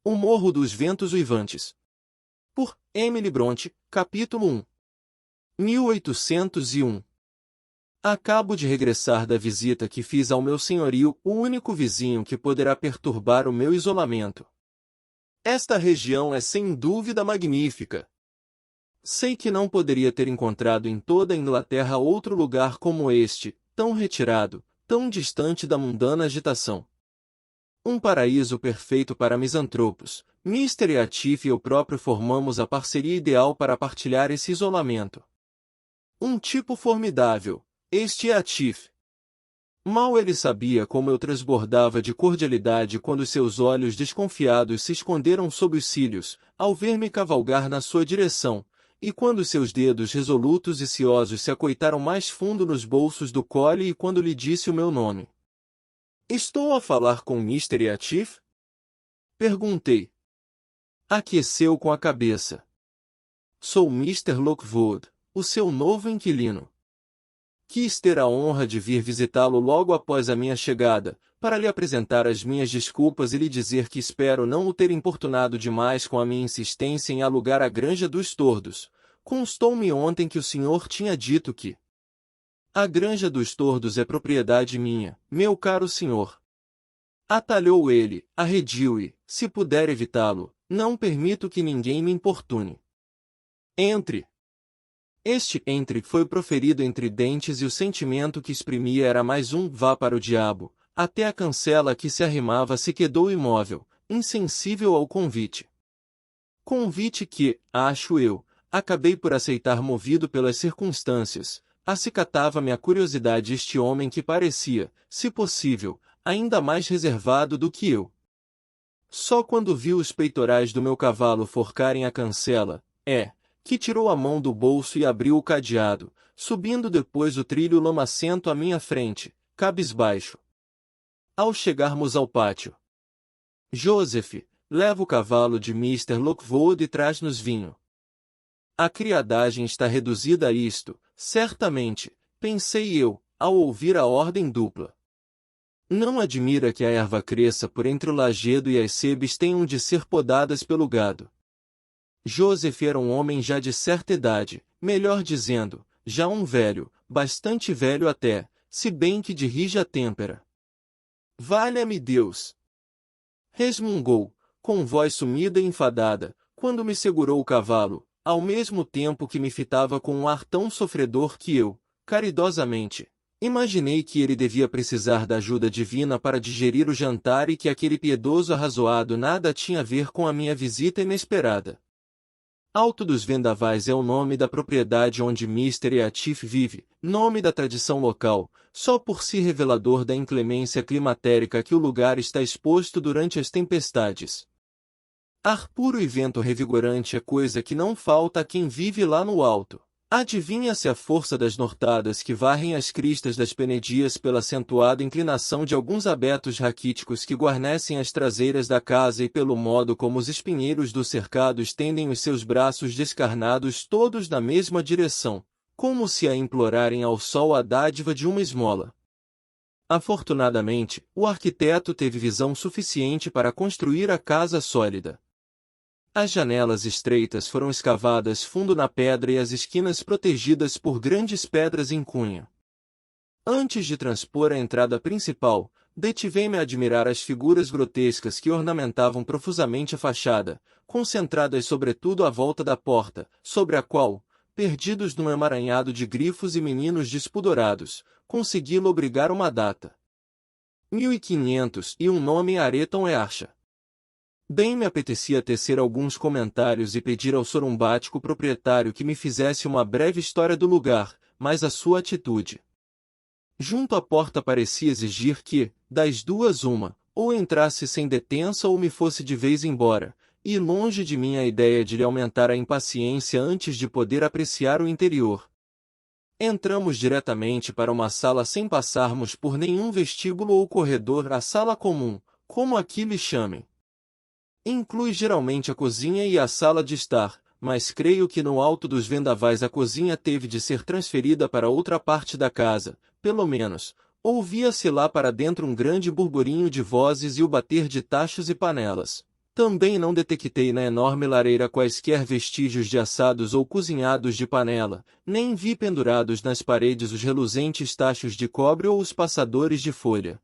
O Morro dos Ventos Uivantes. Por Emily Brontë, capítulo 1. 1801. Acabo de regressar da visita que fiz ao meu senhorio, o único vizinho que poderá perturbar o meu isolamento. Esta região é sem dúvida magnífica. Sei que não poderia ter encontrado em toda a Inglaterra outro lugar como este, tão retirado, tão distante da mundana agitação. Um paraíso perfeito para misantropos. Mr. Atif e eu próprio formamos a parceria ideal para partilhar esse isolamento. Um tipo formidável, este Atif. Mal ele sabia como eu transbordava de cordialidade quando seus olhos desconfiados se esconderam sob os cílios, ao ver-me cavalgar na sua direção, e quando seus dedos resolutos e ciosos se acoitaram mais fundo nos bolsos do collie e quando lhe disse o meu nome. Estou a falar com Mr. Atif? Perguntei. Aqueceu com a cabeça. Sou Mr. Lockwood, o seu novo inquilino. Quis ter a honra de vir visitá-lo logo após a minha chegada, para lhe apresentar as minhas desculpas e lhe dizer que espero não o ter importunado demais com a minha insistência em alugar a Granja dos Tordos. Constou-me ontem que o senhor tinha dito que a Granja dos Tordos é propriedade minha, meu caro senhor. Atalhou ele, arrediu e, se puder evitá-lo, não permito que ninguém me importune. Entre. Este entre foi proferido entre dentes e o sentimento que exprimia era mais um vá para o diabo, até a cancela que se arrimava se quedou imóvel, insensível ao convite. Convite que, acho eu, acabei por aceitar movido pelas circunstâncias. Acicatava-me a curiosidade este homem que parecia, se possível, ainda mais reservado do que eu. Só quando vi os peitorais do meu cavalo forcarem a cancela, que tirou a mão do bolso e abriu o cadeado, subindo depois o trilho lamacento à minha frente, cabisbaixo. Ao chegarmos ao pátio. Joseph, leva o cavalo de Mr. Lockwood e traz-nos vinho. A criadagem está reduzida a isto, certamente, pensei eu, ao ouvir a ordem dupla. Não admira que a erva cresça por entre o lajedo e as sebes tenham de ser podadas pelo gado. Joseph era um homem já de certa idade, melhor dizendo, já um velho, bastante velho até, se bem que de rija têmpera. Valha-me Deus! Resmungou, com voz sumida e enfadada, quando me segurou o cavalo, ao mesmo tempo que me fitava com um ar tão sofredor que eu, caridosamente, imaginei que ele devia precisar da ajuda divina para digerir o jantar e que aquele piedoso arrazoado nada tinha a ver com a minha visita inesperada. Alto dos Vendavais é o nome da propriedade onde Mr. Atif vive, nome da tradição local, só por si revelador da inclemência climatérica que o lugar está exposto durante as tempestades. Ar puro e vento revigorante é coisa que não falta a quem vive lá no alto. Adivinha-se a força das nortadas que varrem as cristas das penedias pela acentuada inclinação de alguns abetos raquíticos que guarnecem as traseiras da casa e pelo modo como os espinheiros do cercado estendem os seus braços descarnados todos na mesma direção, como se a implorarem ao sol a dádiva de uma esmola. Afortunadamente, o arquiteto teve visão suficiente para construir a casa sólida. As janelas estreitas foram escavadas fundo na pedra e as esquinas protegidas por grandes pedras em cunha. Antes de transpor a entrada principal, detivei-me a admirar as figuras grotescas que ornamentavam profusamente a fachada, concentradas sobretudo à volta da porta, sobre a qual, perdidos num emaranhado de grifos e meninos despudorados, consegui lobrigar uma data. 1500 e um nome Areton e Archa. Bem me apetecia tecer alguns comentários e pedir ao sorumbático proprietário que me fizesse uma breve história do lugar, mas a sua atitude junto à porta parecia exigir que, das duas uma, ou entrasse sem detença ou me fosse de vez embora, e longe de mim a ideia de lhe aumentar a impaciência antes de poder apreciar o interior. Entramos diretamente para uma sala sem passarmos por nenhum vestíbulo ou corredor, a sala comum, como aqui lhe chamem. Inclui geralmente a cozinha e a sala de estar, mas creio que no alto dos vendavais a cozinha teve de ser transferida para outra parte da casa, pelo menos, ouvia-se lá para dentro um grande burburinho de vozes e o bater de tachos e panelas. Também não detectei na enorme lareira quaisquer vestígios de assados ou cozinhados de panela, nem vi pendurados nas paredes os reluzentes tachos de cobre ou os passadores de folha.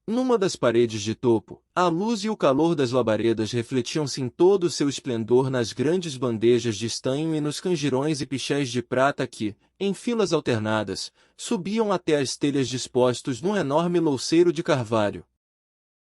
Numa das paredes de topo, a luz e o calor das labaredas refletiam-se em todo o seu esplendor nas grandes bandejas de estanho e nos canjirões e pichés de prata que, em filas alternadas, subiam até as telhas dispostos num enorme louceiro de carvalho.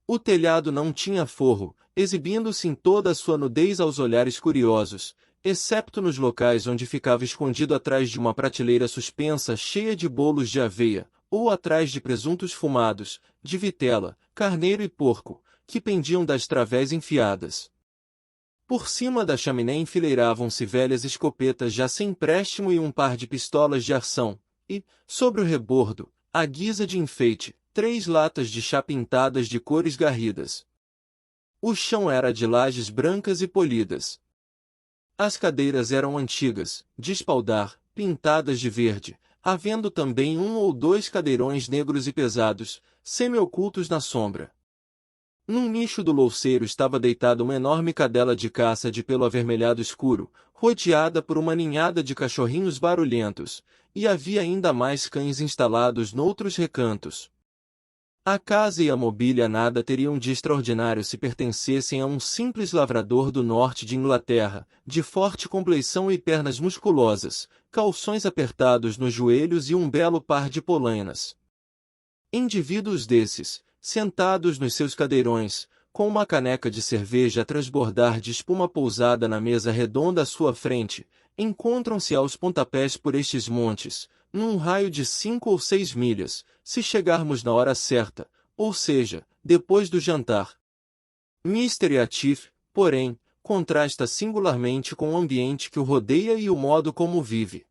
O telhado não tinha forro, exibindo-se em toda a sua nudez aos olhares curiosos, excepto nos locais onde ficava escondido atrás de uma prateleira suspensa cheia de bolos de aveia, ou atrás de presuntos fumados, de vitela, carneiro e porco, que pendiam das través enfiadas. Por cima da chaminé enfileiravam-se velhas escopetas já sem préstimo e um par de pistolas de arção, e, sobre o rebordo, à guisa de enfeite, 3 latas de chá pintadas de cores garridas. O chão era de lajes brancas e polidas. As cadeiras eram antigas, de espaldar, pintadas de verde, havendo também 1 ou 2 cadeirões negros e pesados, semi-ocultos na sombra. Num nicho do louceiro estava deitada uma enorme cadela de caça de pelo avermelhado escuro, rodeada por uma ninhada de cachorrinhos barulhentos, e havia ainda mais cães instalados noutros recantos. A casa e a mobília nada teriam de extraordinário se pertencessem a um simples lavrador do norte de Inglaterra, de forte compleição e pernas musculosas, calções apertados nos joelhos e um belo par de polainas. Indivíduos desses, sentados nos seus cadeirões, com uma caneca de cerveja a transbordar de espuma pousada na mesa redonda à sua frente, encontram-se aos pontapés por estes montes, num raio de 5 ou 6 milhas, se chegarmos na hora certa, ou seja, depois do jantar. Mr. Atif, porém, contrasta singularmente com o ambiente que o rodeia e o modo como vive.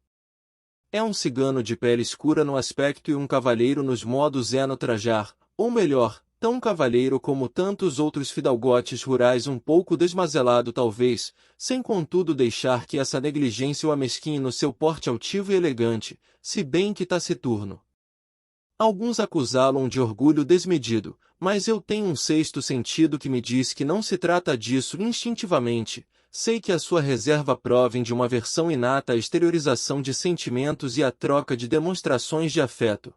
É um cigano de pele escura no aspecto e um cavalheiro nos modos no trajar, ou melhor, tão cavalheiro como tantos outros fidalgotes rurais um pouco desmazelado talvez, sem contudo deixar que essa negligência o amesquinhe no seu porte altivo e elegante, se bem que taciturno. Alguns acusá-lo de orgulho desmedido, mas eu tenho um sexto sentido que me diz que não se trata disso instintivamente. Sei que a sua reserva provém de uma aversão inata à exteriorização de sentimentos e à troca de demonstrações de afeto.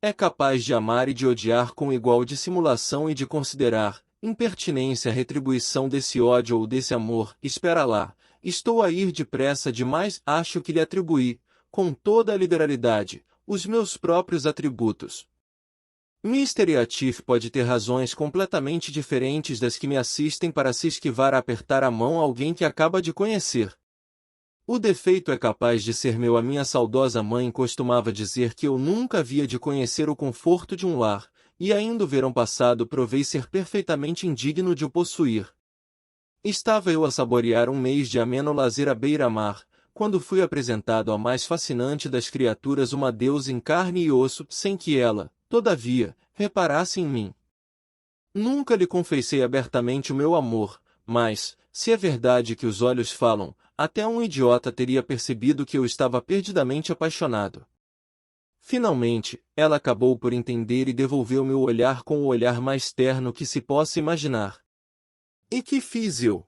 É capaz de amar e de odiar com igual dissimulação e de considerar impertinência a retribuição desse ódio ou desse amor. Espera lá, estou a ir depressa demais. Acho que lhe atribuí, com toda a liberalidade, os meus próprios atributos. Mr. Atif pode ter razões completamente diferentes das que me assistem para se esquivar a apertar a mão a alguém que acaba de conhecer. O defeito é capaz de ser meu. A minha saudosa mãe costumava dizer que eu nunca havia de conhecer o conforto de um lar, e ainda o verão passado provei ser perfeitamente indigno de o possuir. Estava eu a saborear um mês de ameno lazer à beira-mar, quando fui apresentado à mais fascinante das criaturas, uma deusa em carne e osso, sem que ela, todavia, reparasse em mim. Nunca lhe confessei abertamente o meu amor, mas, se é verdade que os olhos falam, até um idiota teria percebido que eu estava perdidamente apaixonado. Finalmente, ela acabou por entender e devolveu-me o olhar com o olhar mais terno que se possa imaginar. E que fiz eu?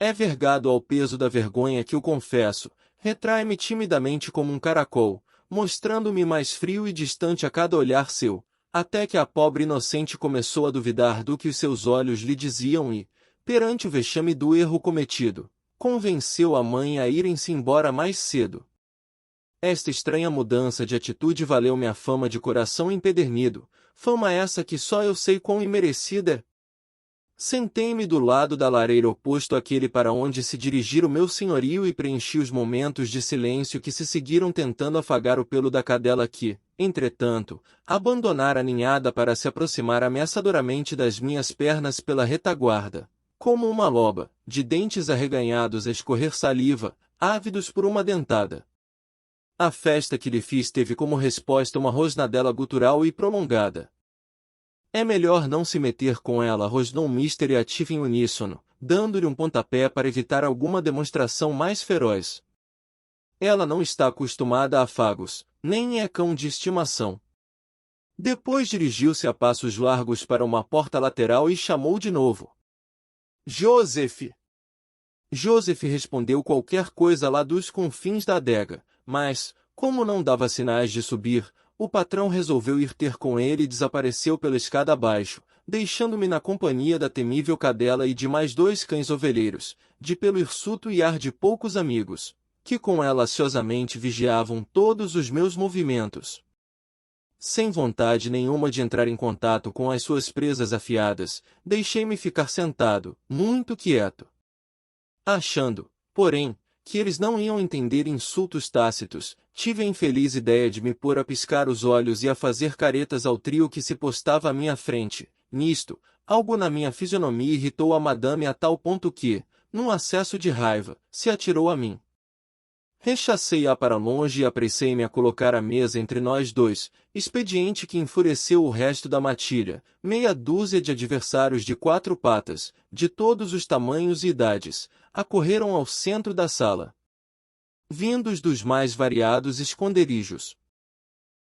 É vergado ao peso da vergonha que o confesso, retrai-me timidamente como um caracol, mostrando-me mais frio e distante a cada olhar seu, até que a pobre inocente começou a duvidar do que os seus olhos lhe diziam e, perante o vexame do erro cometido, convenceu a mãe a irem-se embora mais cedo. Esta estranha mudança de atitude valeu-me a fama de coração empedernido, fama essa que só eu sei quão imerecida é. Sentei-me do lado da lareira oposto àquele para onde se dirigira o meu senhorio e preenchi os momentos de silêncio que se seguiram tentando afagar o pelo da cadela que, entretanto, abandonara a ninhada para se aproximar ameaçadoramente das minhas pernas pela retaguarda, como uma loba, de dentes arreganhados a escorrer saliva, ávidos por uma dentada. A festa que lhe fiz teve como resposta uma rosnadela gutural e prolongada. É melhor não se meter com ela, rosnou Mr. Atif em uníssono, dando-lhe um pontapé para evitar alguma demonstração mais feroz. Ela não está acostumada a afagos, nem é cão de estimação. Depois dirigiu-se a passos largos para uma porta lateral e chamou de novo. Joseph! Joseph respondeu qualquer coisa lá dos confins da adega, mas, como não dava sinais de subir, o patrão resolveu ir ter com ele e desapareceu pela escada abaixo, deixando-me na companhia da temível cadela e de mais 2 cães ovelheiros, de pelo hirsuto e ar de poucos amigos, que com ela ansiosamente vigiavam todos os meus movimentos. Sem vontade nenhuma de entrar em contato com as suas presas afiadas, deixei-me ficar sentado, muito quieto. Achando, porém, que eles não iam entender insultos tácitos, tive a infeliz ideia de me pôr a piscar os olhos e a fazer caretas ao trio que se postava à minha frente. Nisto, algo na minha fisionomia irritou a madame a tal ponto que, num acesso de raiva, se atirou a mim. Rechacei-a para longe e apressei-me a colocar a mesa entre nós dois, expediente que enfureceu o resto da matilha, meia dúzia de adversários de 4 patas, de todos os tamanhos e idades, acorreram ao centro da sala, vindos dos mais variados esconderijos.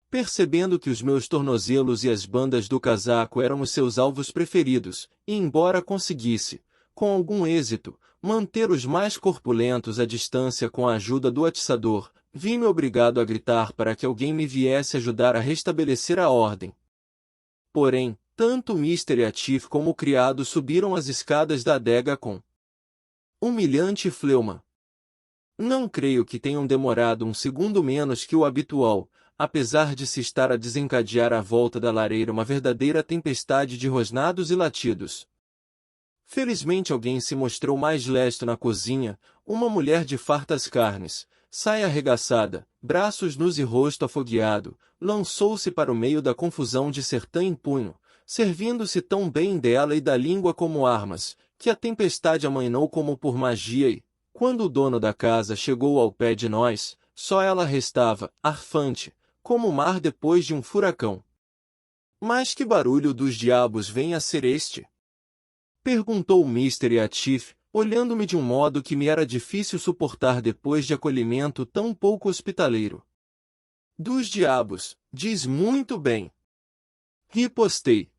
Percebendo que os meus tornozelos e as bandas do casaco eram os seus alvos preferidos, e embora conseguisse, com algum êxito, manter os mais corpulentos à distância com a ajuda do atiçador, vi-me obrigado a gritar para que alguém me viesse ajudar a restabelecer a ordem. Porém, tanto Mr. Atif como o criado subiram as escadas da adega com humilhante fleuma. Não creio que tenham demorado um segundo menos que o habitual, apesar de se estar a desencadear à volta da lareira uma verdadeira tempestade de rosnados e latidos. Felizmente alguém se mostrou mais lesto na cozinha, uma mulher de fartas carnes, saia arregaçada, braços nus e rosto afogueado, lançou-se para o meio da confusão de sertã em punho, servindo-se tão bem dela e da língua como armas, que a tempestade amainou como por magia e, quando o dono da casa chegou ao pé de nós, só ela restava, arfante, como o mar depois de um furacão. Mas que barulho dos diabos vem a ser este? Perguntou Mr. Atif, olhando-me de um modo que me era difícil suportar depois de acolhimento tão pouco hospitaleiro. Dos diabos, diz muito bem. Ripostei.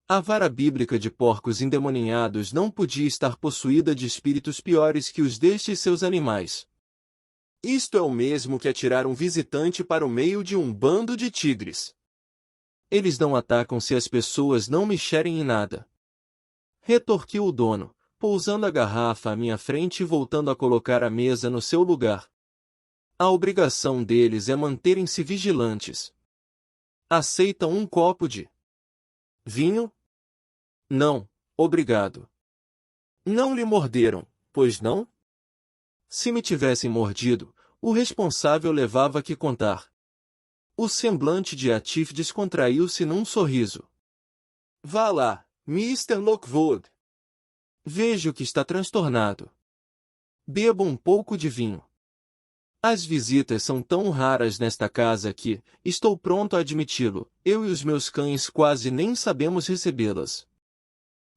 A vara bíblica de porcos endemoninhados não podia estar possuída de espíritos piores que os destes seus animais. Isto é o mesmo que atirar um visitante para o meio de um bando de tigres. Eles não atacam se as pessoas não mexerem em nada. Retorquiu o dono, pousando a garrafa à minha frente e voltando a colocar a mesa no seu lugar. A obrigação deles é manterem-se vigilantes. Aceitam um copo de vinho? Não, obrigado. Não lhe morderam, pois não? Se me tivessem mordido, o responsável levava que contar. O semblante de Atif descontraiu-se num sorriso. Vá lá, Mr. Lockwood. Vejo que está transtornado. Beba um pouco de vinho. As visitas são tão raras nesta casa que, estou pronto a admiti-lo, eu e os meus cães quase nem sabemos recebê-las.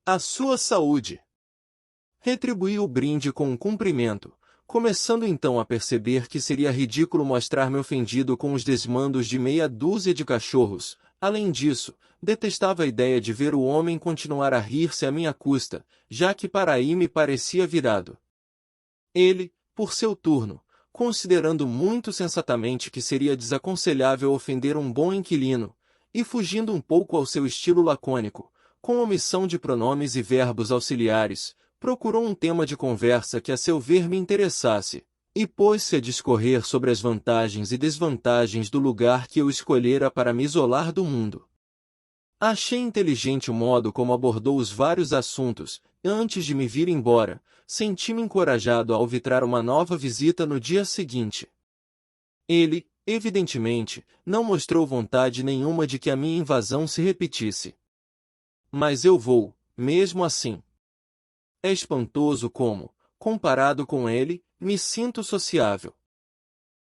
A sua saúde! Retribuí o brinde com um cumprimento, começando então a perceber que seria ridículo mostrar-me ofendido com os desmandos de meia dúzia de cachorros. Além disso, detestava a ideia de ver o homem continuar a rir-se à minha custa, já que para aí me parecia virado. Ele, por seu turno, considerando muito sensatamente que seria desaconselhável ofender um bom inquilino, e fugindo um pouco ao seu estilo lacônico, com omissão de pronomes e verbos auxiliares, procurou um tema de conversa que a seu ver me interessasse, e pôs-se a discorrer sobre as vantagens e desvantagens do lugar que eu escolhera para me isolar do mundo. Achei inteligente o modo como abordou os vários assuntos, e antes de me vir embora, senti-me encorajado a alvitrar uma nova visita no dia seguinte. Ele, evidentemente, não mostrou vontade nenhuma de que a minha invasão se repetisse. Mas eu vou, mesmo assim. É espantoso como, comparado com ele, me sinto sociável.